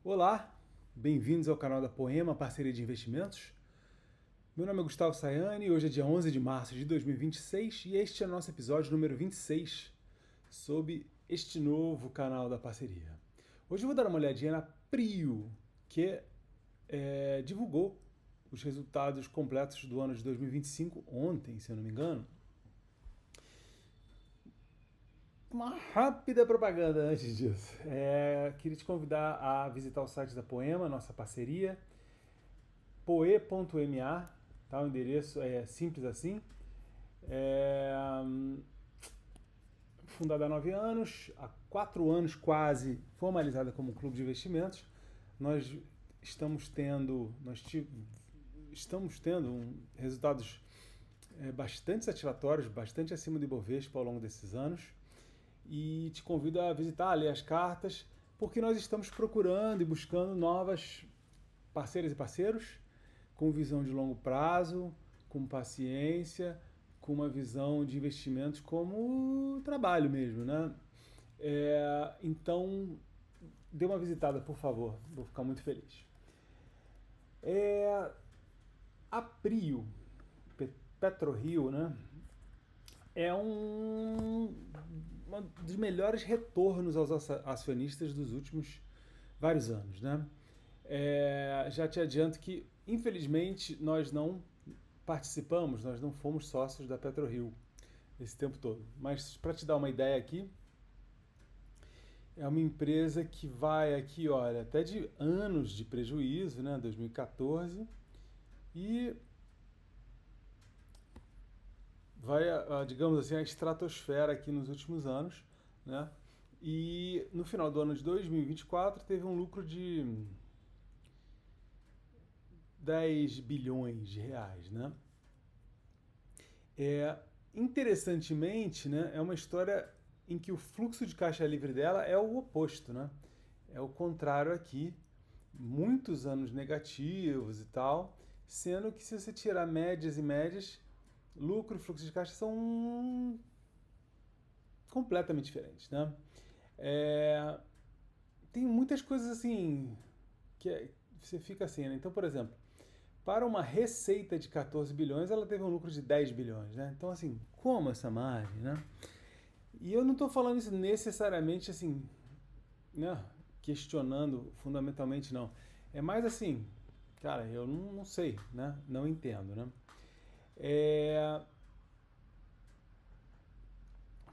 Olá, bem-vindos ao canal da Poema, parceria de investimentos. Meu nome é Gustavo Sayani, hoje é dia 11 de março de 2026 e este é o nosso episódio número 26 sobre este novo canal da parceria. Hoje eu vou dar uma olhadinha na Prio, que divulgou os resultados completos do ano de 2025 ontem, se eu não me engano. Uma rápida propaganda antes disso. Queria te convidar a visitar o site da Poema, nossa parceria, poe.ma, tá? O endereço é simples assim. É, Fundada há 9 anos, há 4 anos quase formalizada como um clube de investimentos. Nós estamos tendo, resultados bastante satisfatórios, bastante acima do Ibovespa ao longo desses anos. E te convido a visitar, a ler as cartas, porque nós estamos procurando e buscando novas parceiras e parceiros com visão de longo prazo, com paciência, com uma visão de investimentos como trabalho mesmo, né? Então, dê uma visitada, por favor, vou ficar muito feliz. É, a Prio, PetroRio, né? É um dos melhores retornos aos acionistas dos últimos vários anos, né? Já te adianto que, infelizmente, nós não participamos, nós não fomos sócios da PetroRio esse tempo todo. Mas para te dar uma ideia aqui, é uma empresa que vai aqui, olha, até de anos de prejuízo, né, 2014, e vai, digamos assim, a estratosfera aqui nos últimos anos, né? E no final do ano de 2024 teve um lucro de 10 bilhões de reais, né? Interessantemente, né, é uma história em que o fluxo de caixa livre dela é o oposto, né? É o contrário aqui, muitos anos negativos e tal, sendo que se você tirar médias e médias, lucro e fluxo de caixa são completamente diferentes, né? É, Tem muitas coisas assim você fica assim, né? Então, por exemplo, para uma receita de 14 bilhões, ela teve um lucro de 10 bilhões, né? Então, assim, como essa margem, né? E eu não estou falando isso necessariamente assim, né? Questionando fundamentalmente, não. É mais assim, cara, eu não sei, né? Não entendo, né? É,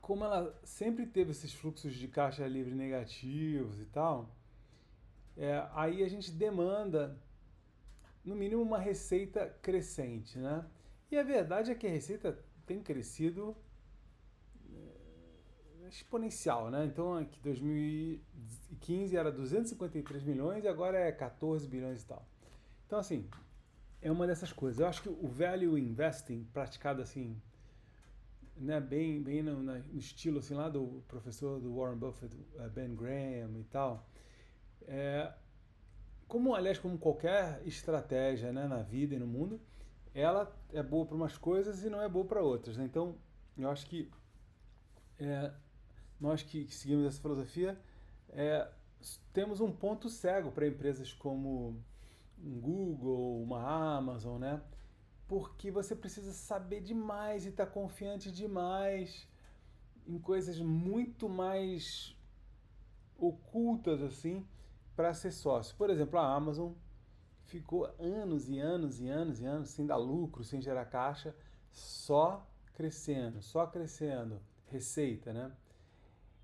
Como ela sempre teve esses fluxos de caixa livre negativos e tal, aí a gente demanda, no mínimo, uma receita crescente, né? E a verdade é que a receita tem crescido exponencial, né? Então, aqui 2015 era 253 milhões e agora é 14 bilhões e tal. Então, assim, é uma dessas coisas. Eu acho que o value investing praticado assim, né, bem no estilo assim lá do professor do Warren Buffett, Ben Graham e tal, é, como qualquer estratégia, né, na vida e no mundo, ela é boa para umas coisas e não é boa para outras, né? Então, eu acho que é, nós que seguimos essa filosofia é, temos um ponto cego para empresas como um Google, uma Amazon, né? Porque você precisa saber demais e estar tá confiante demais em coisas muito mais ocultas assim para ser sócio. Por exemplo, a Amazon ficou anos e anos e anos e anos sem dar lucro, sem gerar caixa, só crescendo, receita, né?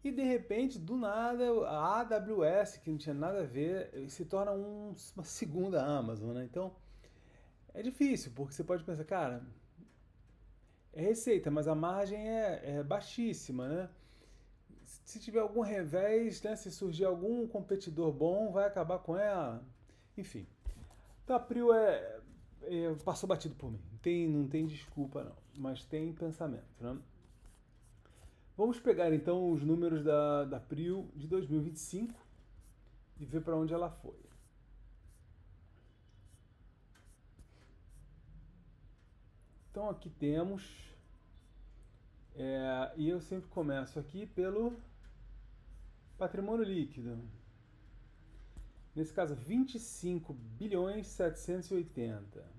E de repente, do nada, a AWS, que não tinha nada a ver, se torna uma segunda Amazon, né? Então, é difícil, porque você pode pensar, cara, é receita, mas a margem é baixíssima, né? Se tiver algum revés, né, se surgir algum competidor bom, vai acabar com ela. Enfim, então a Prio passou batido por mim. Não tem desculpa, não. Mas tem pensamento, né? Vamos pegar então os números da Prio de 2025 e 25 e ver para onde ela foi. Então aqui temos, e eu sempre começo aqui pelo patrimônio líquido. Nesse caso, 25 bilhões 780.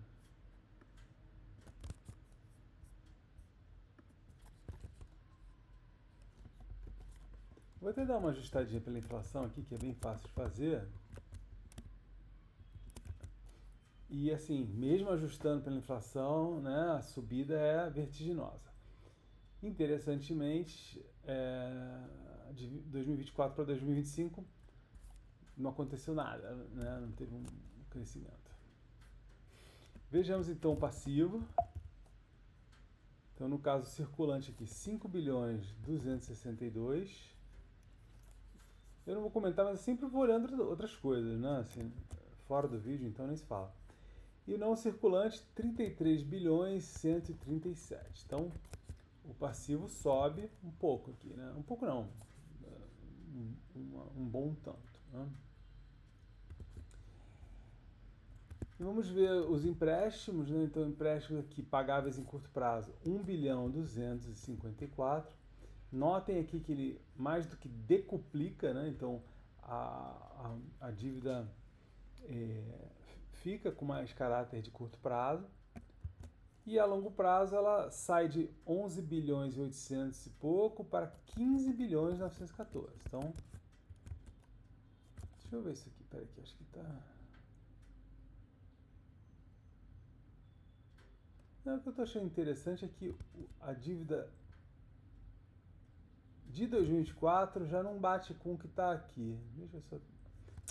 Vou até dar uma ajustadinha pela inflação aqui, que é bem fácil de fazer. E assim, mesmo ajustando pela inflação, né, a subida é vertiginosa. Interessantemente, de 2024 para 2025 não aconteceu nada, né, não teve um crescimento. Vejamos então o passivo. Então, no caso circulante aqui, 5 bilhões 262. Eu não vou comentar, mas eu sempre vou olhando outras coisas, né? Assim, fora do vídeo, então nem se fala. E o não circulante, 33 bilhões 137. Então, o passivo sobe um pouco aqui, né? Um pouco não, um bom tanto, né? E vamos ver os empréstimos, né? Então, empréstimos aqui pagáveis em curto prazo, 1 bilhão 254. Notem aqui que ele mais do que decuplica, né? Então a dívida fica com mais caráter de curto prazo. E a longo prazo ela sai de 11 bilhões e 800 e pouco para 15 bilhões e 914. Então, deixa eu ver isso aqui. Peraí que acho que tá... Não, o que eu estou achando interessante é que a dívida de 2024 já não bate com o que está aqui. Deixa eu só...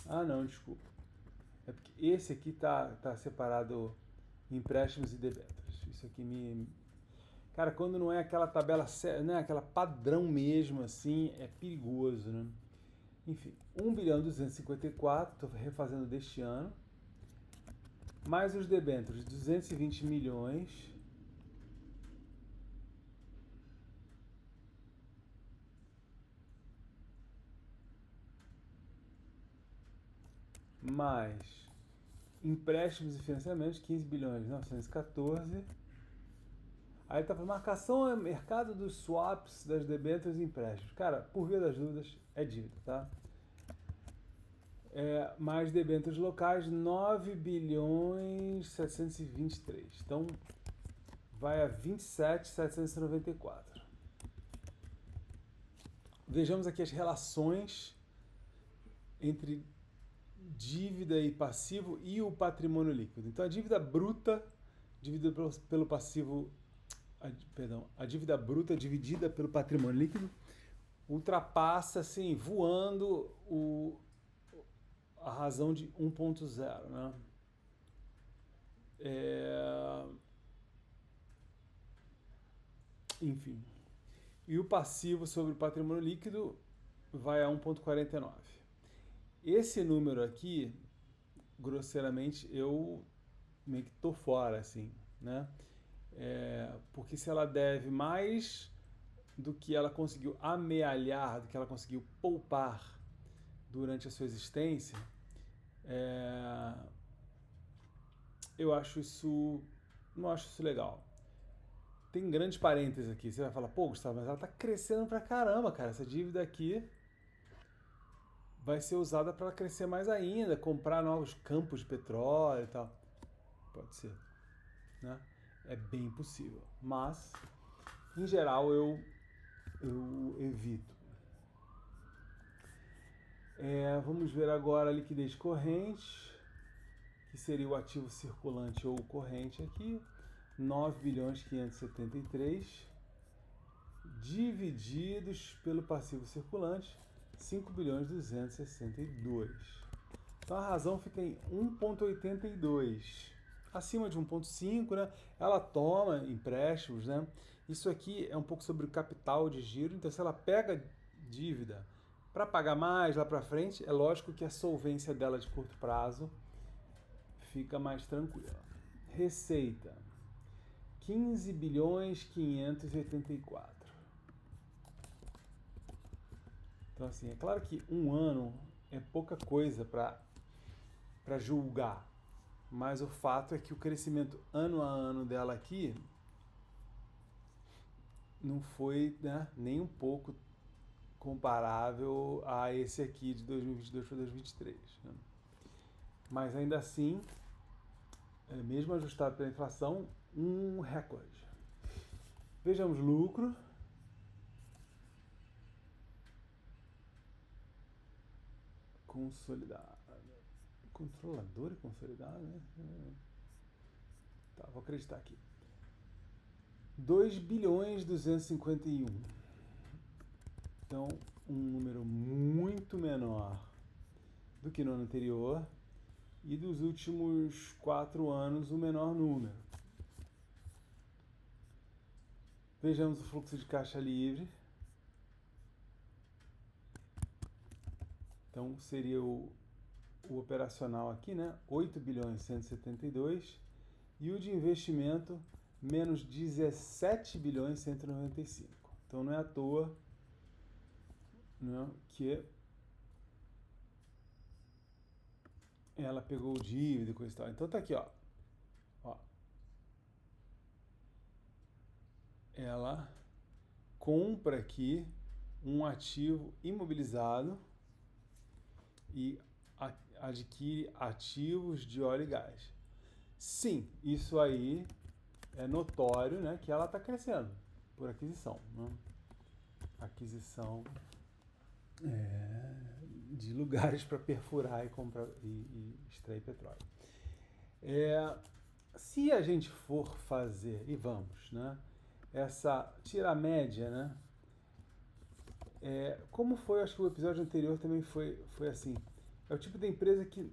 Ah, não, desculpa. É porque esse aqui tá separado empréstimos e debêntures. Isso aqui me... Cara, quando não é aquela tabela, né, aquela padrão mesmo, assim, é perigoso, né? Enfim, 1 bilhão 254, estou refazendo deste ano. Mais os debêntures, 220 milhões. Mais empréstimos e financiamentos, 15 bilhões 914. Aí tá falando, marcação é mercado dos swaps, das debêntures e empréstimos. Cara, por via das dúvidas, é dívida, tá? Mais debêntures locais, 9 bilhões 723. Então, vai a 27.794. Vejamos aqui as relações entre dívida e passivo e o patrimônio líquido. Então, a dívida bruta dividida pelo passivo, a dívida bruta dividida pelo patrimônio líquido ultrapassa, assim, voando a razão de 1.0, né? Enfim. E o passivo sobre o patrimônio líquido vai a 1.49. Esse número aqui, grosseiramente, eu meio que tô fora, assim, né? Porque se ela deve mais do que ela conseguiu amealhar, do que ela conseguiu poupar durante a sua existência, eu acho isso... não acho isso legal. Tem grandes parênteses aqui. Você vai falar, pô, Gustavo, mas ela tá crescendo pra caramba, cara. Essa dívida aqui vai ser usada para crescer mais ainda, comprar novos campos de petróleo e tal. Pode ser, né? É bem possível. Mas, em geral, eu evito. Vamos ver agora a liquidez corrente, que seria o ativo circulante ou corrente aqui. 9 bilhões 573 divididos pelo passivo circulante, 5 bilhões 262. Então a razão fica em 1.82, acima de 1.5, né? Ela toma empréstimos, né? Isso aqui é um pouco sobre o capital de giro, então se ela pega dívida para pagar mais lá para frente, é lógico que a solvência dela de curto prazo fica mais tranquila. Receita, 15 bilhões 584. Então, assim, é claro que um ano é pouca coisa para julgar, mas o fato é que o crescimento ano a ano dela aqui não foi, né, nem um pouco comparável a esse aqui de 2022 para 2023. Né? mas ainda assim, mesmo ajustado pela inflação, um recorde. Vejamos lucro. Consolidado. Controlador e consolidado, né? Tá, vou acreditar aqui. 2 bilhões 251. Então, um número muito menor do que no ano anterior e dos últimos 4 anos o menor número. Vejamos o fluxo de caixa livre. Então, seria o operacional aqui, né? 8 bilhões 172 e o de investimento menos 17 bilhões 195. Então, não é à toa, né, que ela pegou dívida e coisa e tal. Então tá aqui, ó. Ela compra aqui um ativo imobilizado e adquire ativos de óleo e gás. Sim, isso aí é notório, né, que ela está crescendo por aquisição, né? Aquisição de lugares para perfurar e comprar e extrair petróleo. Se a gente for fazer, e vamos, né, tirar a média, né, como foi, acho que o episódio anterior também foi assim, é o tipo de empresa que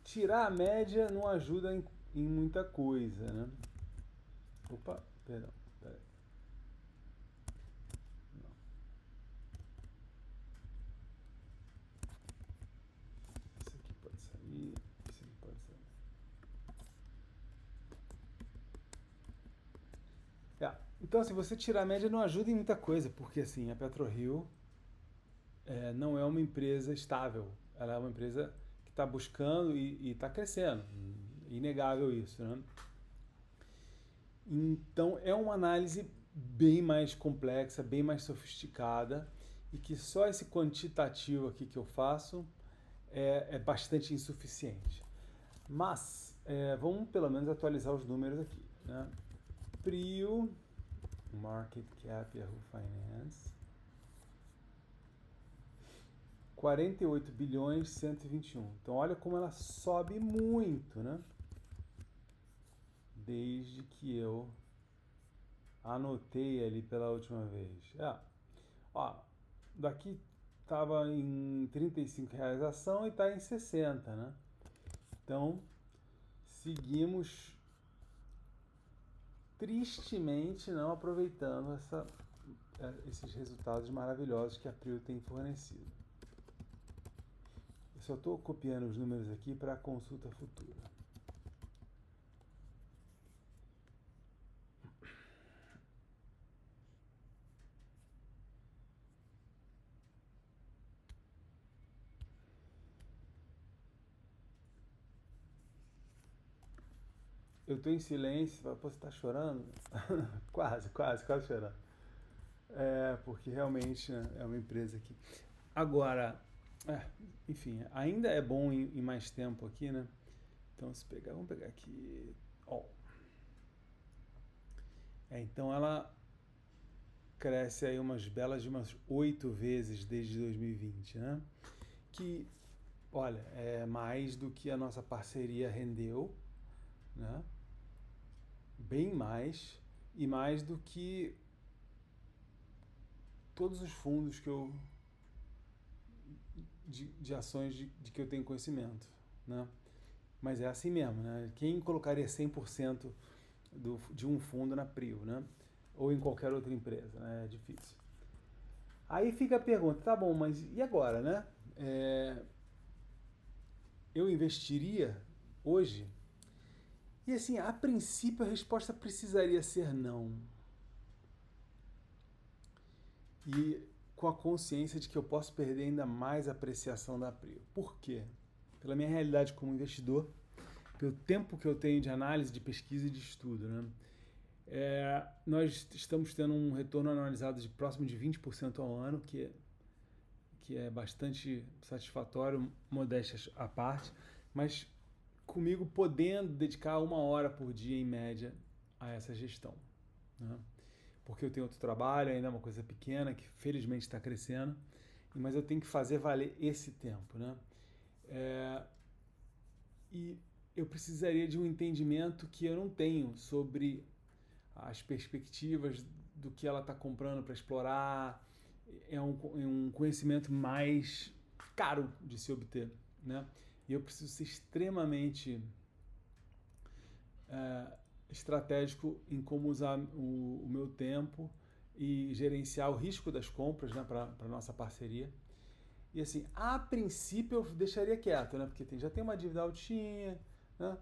tirar a média não ajuda em muita coisa, né? Opa, perdão, peraí. Não. Isso aqui pode sair, isso aqui pode sair. Então, se você tirar a média, não ajuda em muita coisa, porque assim, a PetroRio não é uma empresa estável. Ela é uma empresa que está buscando e está crescendo. Inegável isso, né? Então, é uma análise bem mais complexa, bem mais sofisticada, e que só esse quantitativo aqui que eu faço é bastante insuficiente. Mas, vamos pelo menos atualizar os números aqui, né? Prio, Market Cap, Yahoo Finance, 48 bilhões 121. Então, olha como ela sobe muito, né? Desde que eu anotei ali pela última vez. Daqui estava em R$35 a ação e está em 60, né? Então, seguimos tristemente não aproveitando esses resultados maravilhosos que a Prio tem fornecido. Eu só estou copiando os números aqui para consulta futura. Eu estou em silêncio, você está chorando? quase chorando. Porque realmente, né, é uma empresa que... Agora, enfim, ainda é bom em mais tempo aqui, né? Então, vamos pegar aqui... então, ela cresce aí umas 8 vezes desde 2020, né? Que, olha, é mais do que a nossa parceria rendeu, né? Bem mais, e mais do que todos os fundos que eu de ações de que eu tenho conhecimento, né? Mas é assim mesmo, né? Quem colocaria 100% de um fundo na Prio, né? Ou em qualquer outra empresa, né? É difícil. Aí fica a pergunta, tá bom, mas e agora, né? Eu investiria hoje? E assim, a princípio a resposta precisaria ser não. E com a consciência de que eu posso perder ainda mais a apreciação da Prio. Por quê? Pela minha realidade como investidor, pelo tempo que eu tenho de análise, de pesquisa e de estudo, né? Nós estamos tendo um retorno anualizado de próximo de 20% ao ano, que é bastante satisfatório, modéstias à parte. mas comigo podendo dedicar 1 hora por dia em média a essa gestão, né? Porque eu tenho outro trabalho, ainda é uma coisa pequena, que felizmente está crescendo, mas eu tenho que fazer valer esse tempo, né? E eu precisaria de um entendimento que eu não tenho sobre as perspectivas do que ela está comprando para explorar. É um conhecimento mais caro de se obter, né? E eu preciso ser extremamente estratégico em como usar o meu tempo e gerenciar o risco das compras, né, para a nossa parceria. E assim, a princípio eu deixaria quieto, né, porque já tem uma dívida altinha, né?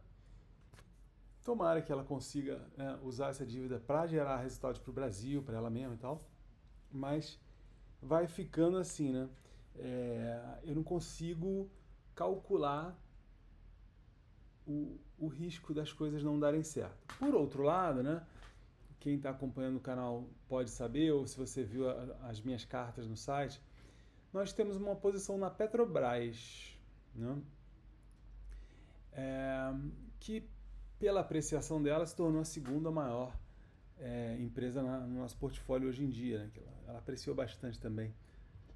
Tomara que ela consiga, né, usar essa dívida para gerar resultados para o Brasil, para ela mesma e tal, mas vai ficando assim, né? Eu não consigo calcular o risco das coisas não darem certo. Por outro lado, né, quem está acompanhando o canal pode saber, ou se você viu as minhas cartas no site, nós temos uma posição na Petrobras, né, que pela apreciação dela se tornou a segunda maior empresa no nosso portfólio hoje em dia, né, que ela apreciou bastante também,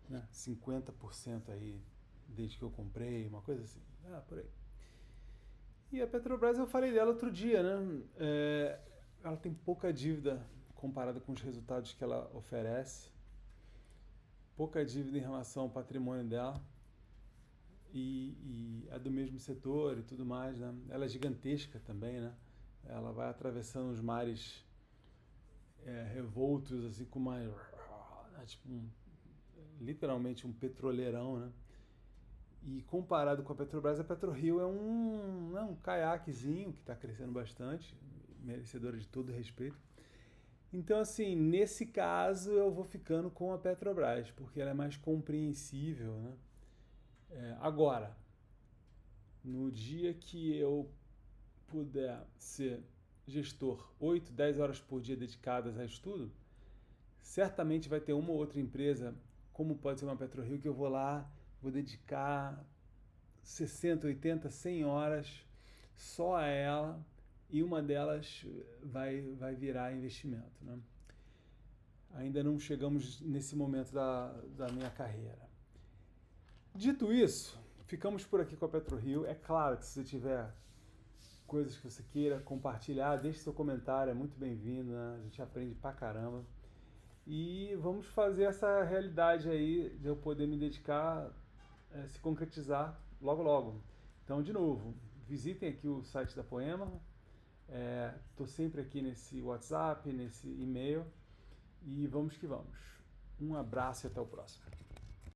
né, 50% aí desde que eu comprei, uma coisa assim, por aí. E a Petrobras, eu falei dela outro dia, né? Ela tem pouca dívida comparada com os resultados que ela oferece, pouca dívida em relação ao patrimônio dela, e é do mesmo setor e tudo mais, né? Ela é gigantesca também, né? Ela vai atravessando os mares revoltos, assim, com uma... tipo literalmente um petroleirão, né? E comparado com a Petrobras, a PetroRio é um caiaquezinho que está crescendo bastante, merecedora de todo respeito. Então, assim, nesse caso eu vou ficando com a Petrobras, porque ela é mais compreensível, né? Agora, no dia que eu puder ser gestor 8, 10 horas por dia dedicadas a estudo, certamente vai ter uma ou outra empresa, como pode ser uma PetroRio, que eu vou lá, vou dedicar 60, 80, 100 horas só a ela, e uma delas vai virar investimento, né? Ainda não chegamos nesse momento da minha carreira. Dito isso, ficamos por aqui com a PetroRio. É claro que se você tiver coisas que você queira compartilhar, deixe seu comentário, é muito bem-vindo, né? A gente aprende pra caramba. E vamos fazer essa realidade aí de eu poder me dedicar, se concretizar logo logo. Então, de novo, visitem aqui o site da Poema. Estou sempre aqui nesse WhatsApp, nesse e-mail. E vamos que vamos. Um abraço e até o próximo.